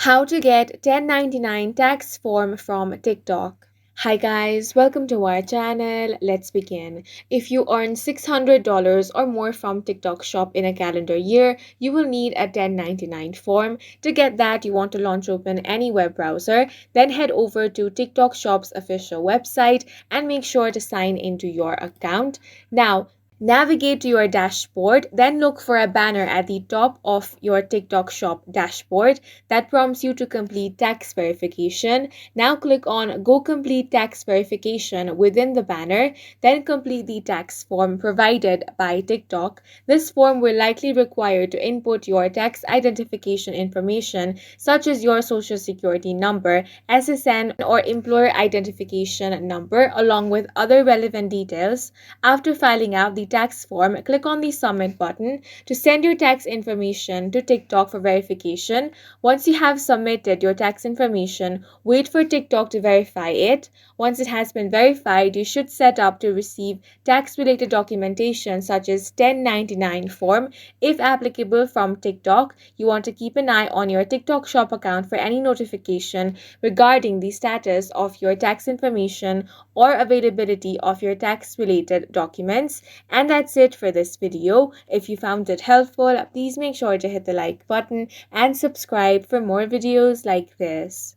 How to get 1099 tax form from TikTok. Hi guys, welcome to our channel. Let's begin. If you earn $600 or more from TikTok Shop in a calendar year, you will need a 1099 form. To get that, you want to launch open any web browser, then head over to TikTok Shop's official website and make sure to sign into your account. Now, navigate to your dashboard, then look for a banner at the top of your TikTok Shop dashboard that prompts you to complete tax verification. Now click on Go Complete Tax Verification within the banner, then complete the tax form provided by TikTok. This form will likely require to input your tax identification information such as your social security number, SSN, or employer identification number along with other relevant details. After filling out the tax form, click on the Submit button to send your tax information to TikTok for verification. Once you have submitted your tax information, wait for TikTok to verify it. Once it has been verified, you should set up to receive tax-related documentation such as 1099 form. If applicable from TikTok, you want to keep an eye on your TikTok Shop account for any notification regarding the status of your tax information or availability of your tax-related documents. And that's it for this video. If you found it helpful, please make sure to hit the like button and subscribe for more videos like this.